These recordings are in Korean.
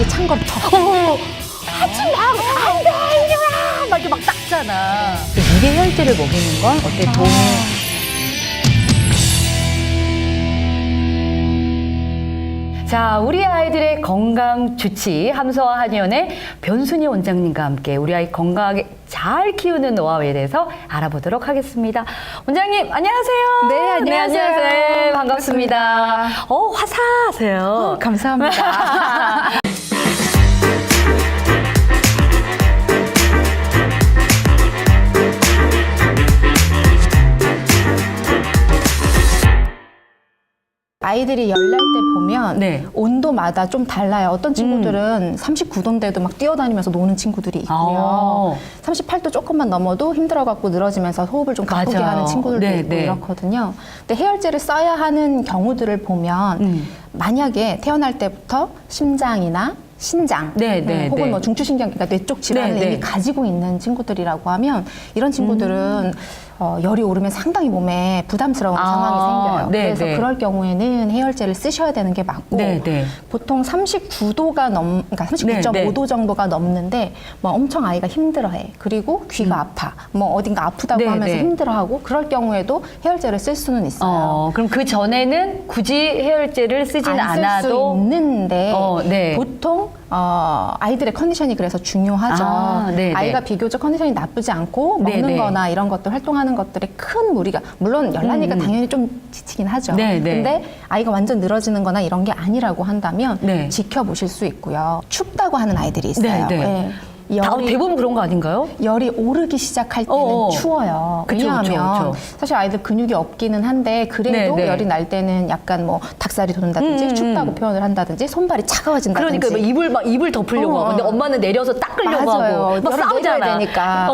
거기에 찬 거를 더 하지 마! 안 돼! 이리 와! 막 이렇게 막 닦잖아. 미래 혈제를 먹이는 건 어때? 도움이 자, 우리 아이들의 건강 주치 함서와 한의원의 변순희 원장님과 함께 우리 아이 건강하게 잘 키우는 노하우에 대해서 알아보도록 하겠습니다. 원장님, 안녕하세요. 네, 안녕하세요. 안녕하세요. 반갑습니다. 화사하세요. 감사합니다. 아이들이 열날 때 보면 네. 온도마다 좀 달라요. 어떤 친구들은 39도인데도 막 뛰어다니면서 노는 친구들이 있고요. 38도 조금만 넘어도 힘들어갖고 늘어지면서 호흡을 좀 가쁘게 맞아요. 하는 친구들도 네, 있고 네. 이렇거든요. 근데 해열제를 써야 하는 경우들을 보면 만약에 태어날 때부터 심장이나 신장, 네, 네, 혹은 네. 뭐 중추신경, 그러니까 뇌 쪽 질환을 네, 네. 이미 가지고 있는 친구들이라고 하면 이런 친구들은 열이 오르면 상당히 몸에 부담스러운 상황이 생겨요. 네, 그래서 네. 그럴 경우에는 해열제를 쓰셔야 되는 게 맞고 네, 네. 보통 39도가 그러니까 39.5도 네. 정도가 넘는데 뭐 엄청 아이가 힘들어해. 그리고 귀가 아파. 뭐 어딘가 아프다고 네, 하면서 네. 힘들어하고 그럴 경우에도 해열제를 쓸 수는 있어요. 그럼 그 전에는 굳이 해열제를 쓰진 안 쓸 수 않아도 있는데 네. 보통 아이들의 컨디션이 그래서 중요하죠. 네, 네. 아이가 비교적 컨디션이 나쁘지 않고 네, 먹는 네. 거나 이런 것들 활동하는 것들에 큰 무리가 물론 열나니까 당연히 좀 지치긴 하죠. 네, 네. 근데 아이가 완전 늘어지는 거나 이런 게 아니라고 한다면 네. 지켜보실 수 있고요. 춥다고 하는 아이들이 있어요. 네, 네. 대부분 그런 거 아닌가요? 열이 오르기 시작할 때는 추워요. 그쵸, 왜냐하면 그쵸. 사실 아이들 근육이 없기는 한데 그래도 네, 네. 열이 날 때는 약간 뭐 닭살이 돋는다든지 춥다고 표현을 한다든지 손발이 차가워진다든지. 그러니까 막 입을 덮으려고 하고 근데 엄마는 내려서 닦으려고 맞아요. 하고 막 열을 싸우잖아. 내려야 되니까.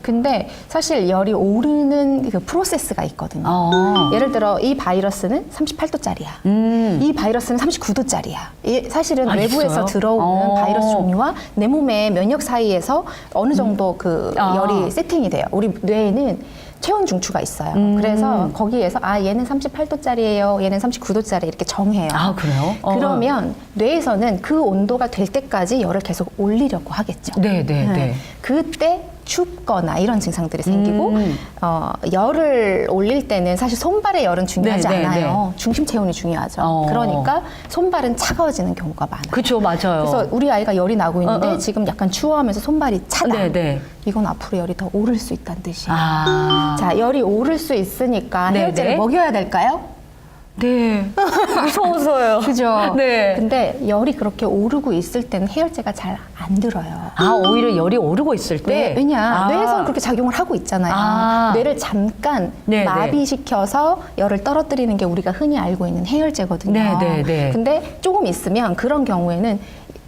근데 사실 열이 오르는 그 프로세스가 있거든요. 예를 들어 이 바이러스는 38도짜리야. 이 바이러스는 39도짜리야. 사실은 외부에서 있어요? 들어오는 바이러스 종류와 내 몸의 면역 사이에서 어느 정도 그 열이 세팅이 돼요. 우리 뇌에는 체온 중추가 있어요. 그래서 거기에서 얘는 38도짜리예요. 얘는 39도짜리 이렇게 정해요. 아, 그래요? 그러면 뇌에서는 그 온도가 될 때까지 열을 계속 올리려고 하겠죠. 네, 네, 네. 그때 춥거나 이런 증상들이 생기고 열을 올릴 때는 사실 손발의 열은 중요하지 네, 네, 않아요. 중심 체온이 중요하죠. 그러니까 손발은 차가워지는 경우가 많아요. 그렇죠, 맞아요. 그래서 우리 아이가 열이 나고 있는데 지금 약간 추워하면서 손발이 차다. 네, 네. 이건 앞으로 열이 더 오를 수 있다는 뜻이에요. 아, 자, 열이 오를 수 있으니까 네, 해열제를 네. 먹여야 될까요? 네. 무서워서요. 그죠? 네. 근데 열이 그렇게 오르고 있을 때는 해열제가 잘 안 들어요. 오히려 열이 오르고 있을 때. 네, 왜냐 뇌에서는 그렇게 작용을 하고 있잖아요. 뇌를 잠깐 네, 마비시켜서 열을 떨어뜨리는 게 우리가 흔히 알고 있는 해열제거든요. 네, 네, 네. 근데 조금 있으면 그런 경우에는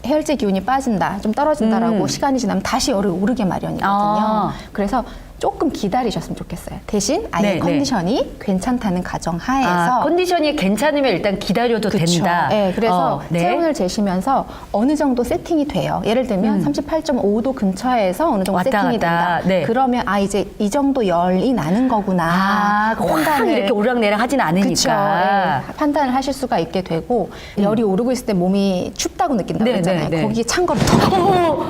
해열제 기운이 빠진다, 좀 떨어진다라고 시간이 지나면 다시 열이 오르게 마련이거든요. 그래서 조금 기다리셨으면 좋겠어요. 대신 아이의 네, 컨디션이 괜찮다는 가정 하에서 컨디션이 괜찮으면 일단 기다려도 된다. 네, 그래서 네. 체온을 재시면서 어느 정도 세팅이 돼요. 예를 들면 38.5도 근처에서 어느 정도 왔다 세팅이 갔다. 된다. 네. 그러면 이제 이 정도 열이 나는 거구나. 확 이렇게 오르락내락 하진 않으니까. 그쵸. 네, 판단을 하실 수가 있게 되고 열이 오르고 있을 때 몸이 춥다고 느낀다고 네, 했잖아요. 네, 네. 거기에 찬 거를 더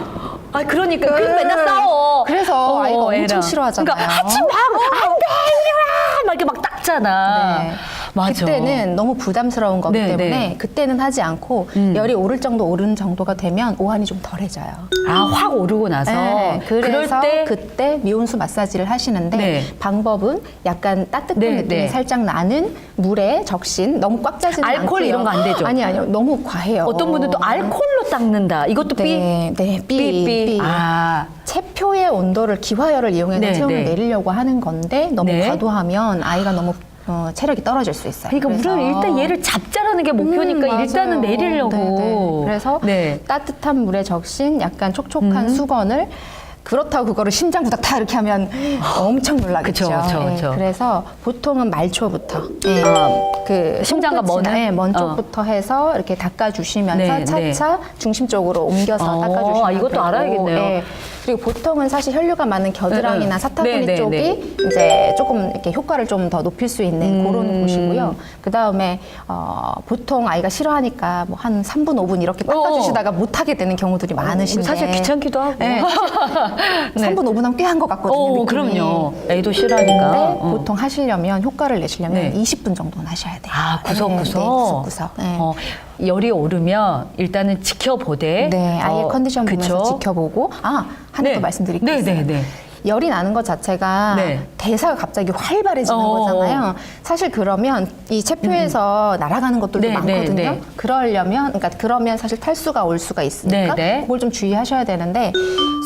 그러니까 그래서 맨날 싸워. 그래서 아이가 엄청 애랑. 싫어하잖아요. 그러니까 하지 마, 안 돼, 이리 와, 막 이렇게 막 닦잖아. 네. 맞아. 그때는 너무 부담스러운 거기 네, 때문에 네. 그때는 하지 않고 열이 오를 정도 오르는 정도가 되면 오한이 좀 덜해져요. 확 오르고 나서. 네, 그래서 그럴 때 그때 미온수 마사지를 하시는데 네. 방법은 약간 따뜻한 네, 느낌이 네. 살짝 나는 물에 적신 너무 꽉 짜지는 알코올 않고요. 이런 거 안 되죠? 아니요. 너무 과해요. 어떤 분은 또 알코올로 닦는다. 이것도 네, 삐. 체표의 온도를 기화열을 이용해서 네, 체온을 네. 내리려고 하는 건데 너무 네. 과도하면 아이가 너무 체력이 떨어질 수 있어요. 그러니까 우리는 일단 얘를 잡자라는 게 목표니까 맞아요. 일단은 내리려고. 네네. 그래서 네. 따뜻한 물에 적신 약간 촉촉한 수건을 그렇다고 그거를 심장부닥 다 이렇게 하면 엄청 놀라겠죠. 그쵸. 그래서 보통은 말초부터 그 심장과 먼 쪽부터 해서 이렇게 닦아주시면서 네, 차차 중심 쪽으로 옮겨서 닦아주시면 이것도 되고, 알아야겠네요. 그리고 보통은 사실 혈류가 많은 겨드랑이나 사타구니 네, 쪽이 네, 네. 이제 조금 이렇게 효과를 좀 더 높일 수 있는 그런 곳이고요. 그 다음에 보통 아이가 싫어하니까 뭐 한 3분, 5분 이렇게 닦아주시다가 못하게 되는 경우들이 많으신데 사실 귀찮기도 하고. 네, 네. 3분, 5분 하면 꽤 한 것 같거든요. 느낌이. 그럼요. 애도 싫어하니까. 근데 보통 하시려면 효과를 내시려면 네. 20분 정도는 하셔야 돼요. 아, 구석구석. 네, 구석구석. 네. 열이 오르면 일단은 지켜보되. 네, 아이의 컨디션 보면서 그쵸? 지켜보고 하나 더 말씀드릴 게 있어요. 네. 열이 나는 것 자체가 네. 대사가 갑자기 활발해지는 거잖아요. 사실 그러면 이 체표에서 날아가는 것들도 네, 많거든요. 네, 네. 그러면 사실 탈수가 올 수가 있으니까 네, 네. 그걸 좀 주의하셔야 되는데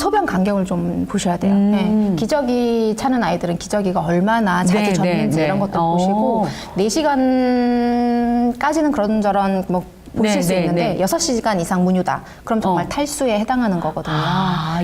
소변 간격을 좀 보셔야 돼요. 네. 기저귀 차는 아이들은 기저귀가 얼마나 자주 네, 젖는지 네, 이런 네. 것들 보시고 4시간까지는 그런저런 뭐 보실 네, 수 네, 있는데 네. 6시간 이상 문유다. 그럼 정말 탈수에 해당하는 거거든요.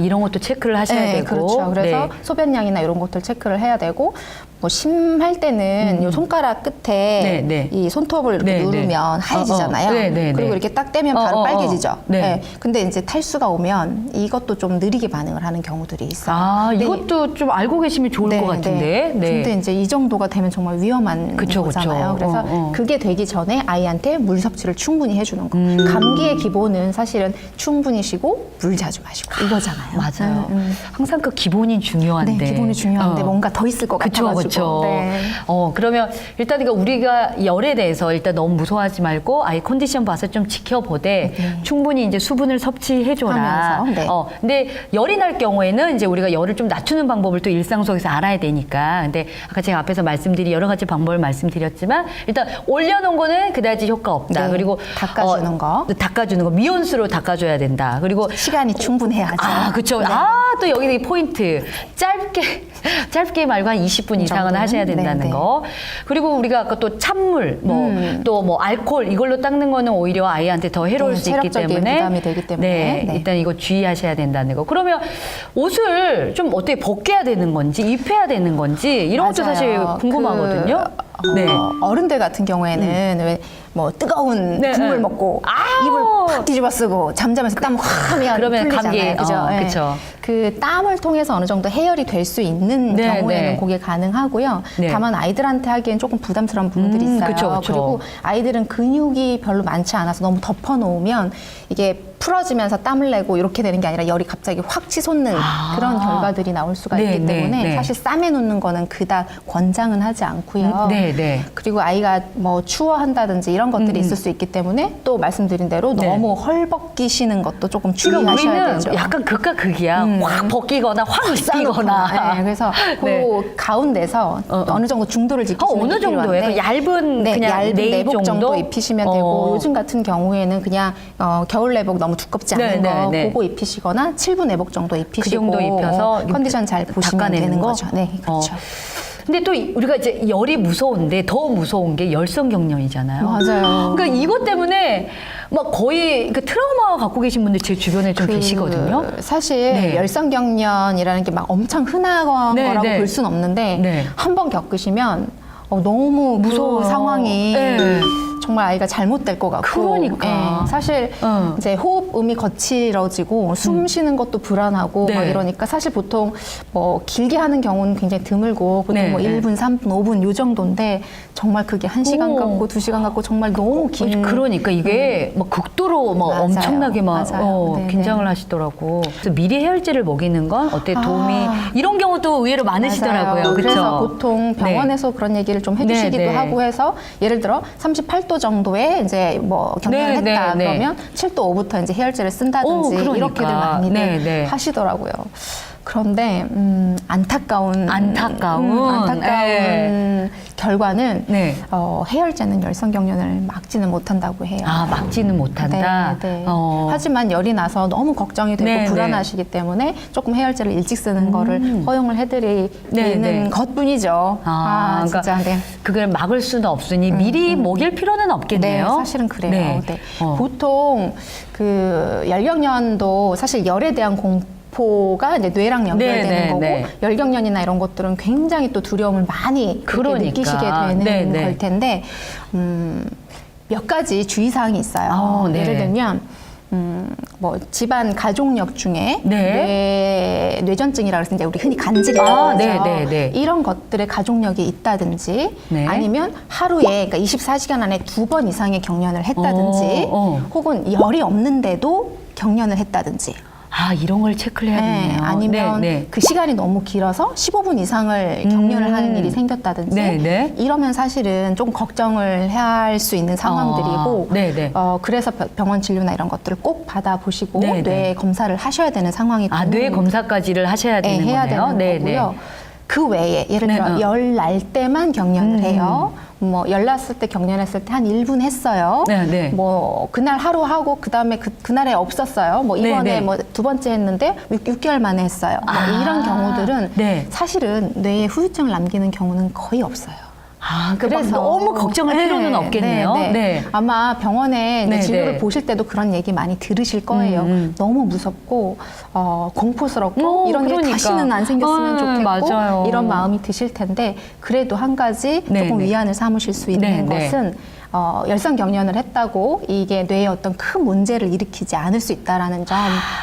이런 것도 체크를 하셔야 네, 되고. 그렇죠. 그래서 네. 소변량이나 이런 것들 체크를 해야 되고, 뭐 심할 때는 요 손가락 끝에 네. 이 손톱을 이렇게 네, 네. 누르면 하얘지잖아요. 네. 그리고 이렇게 딱 떼면 바로 빨개지죠. 네. 네. 근데 이제 탈수가 오면 이것도 좀 느리게 반응을 하는 경우들이 있어요. 근데 이것도 좀 알고 계시면 좋을 것 같은데. 네. 근데 이제 이 정도가 되면 정말 위험한 그쵸, 거잖아요. 그쵸. 그래서 그게 되기 전에 아이한테 물 섭취를 충분히 해주는 거. 감기의 기본은 사실은 충분히 쉬고 물 자주 마시고 이거잖아요. 맞아요. 항상 그 기본이 중요한데. 네, 기본이 중요한데 뭔가 더 있을 것 같아가지고. 그렇죠. 네. 그러면 일단 그러니까 우리가 열에 대해서 일단 너무 무서워하지 말고 아이 컨디션 봐서 좀 지켜보되 충분히 이제 수분을 섭취해줘라. 하면서, 네. 근데 열이 날 경우에는 이제 우리가 열을 좀 낮추는 방법을 또 일상 속에서 알아야 되니까. 근데 아까 제가 앞에서 말씀드린 여러 가지 방법을 말씀드렸지만 일단 올려놓은 거는 그다지 효과 없다. 네, 그리고 닦아주는 거. 닦아주는 거 미온수로 닦아줘야 된다. 그리고 시간이 충분해야죠. 그렇죠. 네. 또 여기 포인트. 짧게 말고 한 20분 이상은 정도는? 하셔야 된다는 네, 네. 거. 그리고 우리가 아까 또 찬물, 또 뭐 알코올 이걸로 닦는 거는 오히려 아이한테 더 해로울 네, 수 있기 체력적인 때문에 부담이 되기 때문에. 네, 네. 일단 이거 주의하셔야 된다는 거. 그러면 옷을 좀 어떻게 벗겨야 되는 건지 입혀야 되는 건지 이런 것도 맞아요. 사실 궁금하거든요. 네. 어른들 같은 경우에는 왜 뭐 뜨거운 네, 국물 네. 먹고 입을 팍 뒤집어 쓰고 잠자면서 땀 확 하면 그러면 풀리잖아요. 감기, 그죠? 네. 그쵸. 그 땀을 통해서 어느 정도 해열이 될 수 있는 네, 경우에는 네. 그게 가능하고요. 네. 다만 아이들한테 하기엔 조금 부담스러운 부분들이 있어요. 그쵸. 그리고 아이들은 근육이 별로 많지 않아서 너무 덮어놓으면 이게 풀어지면서 땀을 내고 이렇게 되는 게 아니라 열이 갑자기 확 치솟는 그런 결과들이 나올 수가 네, 있기 네, 때문에 네. 사실 쌈에 놓는 거는 그닥 권장은 하지 않고요. 네. 그리고 아이가 뭐 추워한다든지 이런 것들이 있을 수 있기 때문에 또 말씀드린 대로 네. 너무 헐벗기시는 것도 조금 그러니까 주의하셔야 우리는 되죠. 약간 극과 극이야. 확 벗기거나 확 입히거나. 네, 그래서 그 가운데서 어느 정도 중도를 지키시는 어느 게 정도예요? 필요한데 얇은 네, 그냥 얇은 네일 내복 정도 입히시면 되고 요즘 같은 경우에는 그냥 겨울 내복 너무 두껍지 않은 거 그거 입히시거나 7분 내복 정도 입히시고 그 정도 입혀서 컨디션 잘 보시면 닦아내는 되는 거? 거죠. 네, 그렇죠. 근데 또 우리가 이제 열이 무서운데 더 무서운 게 열성 경련이잖아요. 맞아요. 그러니까 이것 때문에 막 거의 그 트라우마 갖고 계신 분들 제 주변에 좀 계시거든요. 사실 네. 열성경련이라는 게 막 엄청 흔한 네, 거라고 네. 볼 수는 없는데 네. 한 번 겪으시면 너무 무서워요. 그 상황이 네. 정말 아이가 잘못될 것 같고 그러니까. 사실 이제 호흡음이 거칠어지고 숨 쉬는 것도 불안하고 네. 막 이러니까 사실 보통 뭐 길게 하는 경우는 굉장히 드물고 보통 네, 뭐 네. 1분, 3분, 5분 요 정도인데 정말 그게 1시간 오. 같고 2시간 같고 정말 너무 긴 그러니까 이게 막 극도로 막 맞아요. 엄청나게 막 맞아요. 네네. 긴장을 하시더라고. 그래서 미리 해열제를 먹이는 건 어때 도움이 이런 경우도 의외로 많으시더라고요. 맞아요. 그쵸? 그래서 보통 병원에서 그런 얘기를 좀 해주시기도 네, 네. 하고 해서 예를 들어 38도 정도에 이제 뭐 경련을 네, 했다 네, 네. 그러면 7도 5부터 이제 해열제를 쓴다든지 그러니까. 이렇게들 많이들 네, 네. 하시더라고요. 그런데 안타까운 네. 결과는 네. 해열제는 열성경련을 막지는 못한다고 해요. 막지는 못한다. 네, 네. 어. 하지만 열이 나서 너무 걱정이 되고 네, 불안하시기 때문에 조금 해열제를 일찍 쓰는 거를 허용을 해드리는 네, 네. 것뿐이죠. 그러니까 진짜. 네. 그걸 막을 수는 없으니 미리 먹일 필요는 없겠네요. 네, 사실은 그래요. 네. 네. 어. 보통 그 열경련도 사실 열에 대한 공포가 이제 뇌랑 연결되는 네, 네, 거고 네. 열경련이나 이런 것들은 굉장히 또 두려움을 많이 그렇게 그러니까. 느끼시게 되는 네, 네. 걸 텐데 몇 가지 주의사항이 있어요. 네. 예를 들면 뭐 집안 가족력 중에 네. 뇌전증이라고 해서 이제 우리 흔히 간질이라고 하죠. 네. 이런 것들의 가족력이 있다든지 네. 아니면 하루에 그러니까 24시간 안에 2번 이상의 경련을 했다든지 혹은 열이 없는데도 경련을 했다든지 아, 이런 걸 체크를 해야겠네요. 아니면 네. 그 시간이 너무 길어서 15분 이상을 경련을 하는 일이 생겼다든지 네. 이러면 사실은 좀 걱정을 해야 할 수 있는 상황들이고 네. 그래서 병원 진료나 이런 것들을 꼭 받아보시고 네. 뇌 검사를 하셔야 되는 상황이 아, 뇌 검사까지를 하셔야 되는 해야 거네요. 되는 거고요. 그 외에 예를 들어 열 날 때만 경련을 해요. 뭐 열 났을 때 경련했을 때 한 1분 했어요. 네. 뭐 그날 하루 하고 그다음에 그날에 없었어요. 뭐 이번에 뭐 두 번째 했는데 6개월 만에 했어요. 뭐 이런 경우들은 사실은 뇌에 후유증을 남기는 경우는 거의 없어요. 아, 그래서 너무 걱정할 필요는 없겠네요. 네. 아마 병원에 네, 진료를 네. 보실 때도 그런 얘기 많이 들으실 거예요. 너무 무섭고 공포스럽고 이런 일 다시는 안 생겼으면 좋겠고 맞아요. 이런 마음이 드실 텐데 그래도 한 가지 네, 조금 네. 위안을 삼으실 수 있는 네, 네. 것은 열성 경련을 했다고 이게 뇌에 어떤 큰 문제를 일으키지 않을 수 있다라는 점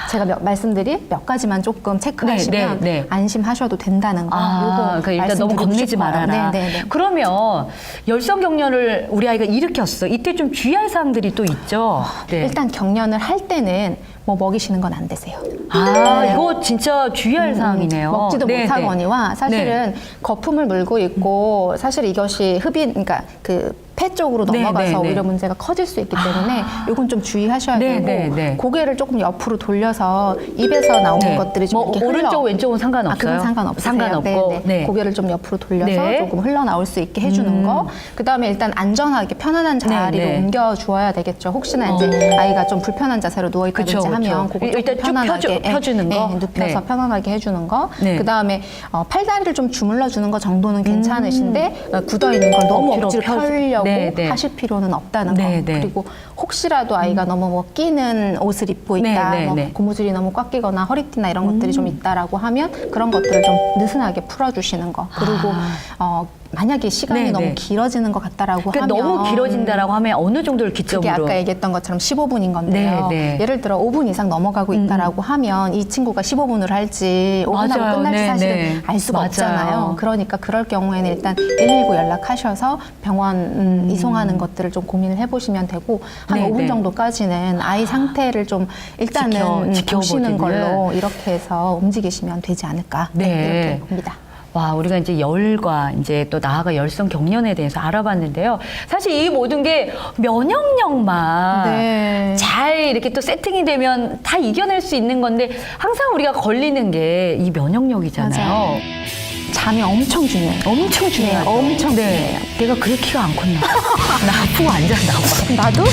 제가 말씀드린 몇 가지만 조금 체크하시면 네. 안심하셔도 된다는 거. 요거 그러니까 일단 너무 말씀드리고 겁내지 싶어요. 말아라. 네. 그러면 열성 경련을 우리 아이가 일으켰어. 이때 좀 주의할 사항들이 또 있죠. 네. 일단 경련을 할 때는 뭐 먹이시는 건 안 되세요. 아, 이거 진짜 주의할 사항이네요. 먹지도 네, 못하거니와 사실은 거품을 물고 있고 사실 이것이 그러니까 그 폐 쪽으로 넘어가서 오히려 문제가 커질 수 있기 때문에 이건 좀 주의하셔야 되고 고개를 조금 옆으로 돌려서 입에서 나오는 것들이 좀 이렇게 오른쪽 왼쪽은 상관없어요. 그건 상관없어요. 상관없고. 네. 고개를 좀 옆으로 돌려서 조금 흘러나올 수 있게 해주는 거. 그다음에 일단 안전하게 편안한 자리로 옮겨 주어야 되겠죠. 혹시나 이제 아이가 좀 불편한 자세로 누워 있다든지 하면 그거 일단 쭉 편안하게 펴주는 거. 눕혀서 편안하게 해주는 거. 그다음에 팔다리를 좀 주물러 주는 거 정도는 괜찮으신데 굳어 있는 걸 너무 억지로 펴려고 하실 필요는 없다는 거. 그리고 혹시라도 아이가 너무 뭐 끼는 옷을 입고 있다, 뭐 고무줄이 너무 꽉 끼거나 허리띠나 이런 것들이 좀 있다라고 하면 그런 것들을 좀 느슨하게 풀어주시는 거. 그리고 만약에 시간이 너무 길어지는 것 같다라고 하면 너무 길어진다라고 하면 어느 정도를 기점으로? 그게 아까 얘기했던 것처럼 15분인 건데요. 예를 들어 5분 이상 넘어가고 있다라고 하면 이 친구가 15분을 할지 5분하고 끝날지 사실은 알 수가 없잖아요. 그러니까 그럴 경우에는 일단 119 연락하셔서 병원 이송하는 것들을 좀 고민을 해보시면 되고 한 5분 정도까지는 아이 상태를 좀 일단은 보시는 걸로 이렇게 해서 움직이시면 되지 않을까 이렇게 봅니다. 와, 우리가 이제 열과 이제 또 나아가 열성 경련에 대해서 알아봤는데요. 사실 이 모든 게 면역력만 잘 이렇게 또 세팅이 되면 다 이겨낼 수 있는 건데 항상 우리가 걸리는 게 이 면역력이잖아요. 맞아요. 잠이 엄청 중요해요. 엄청 중요해요. 엄청 중요해요. 내가 그래 키가 안 컸나? 나 아프고 앉았나 봐. 나도?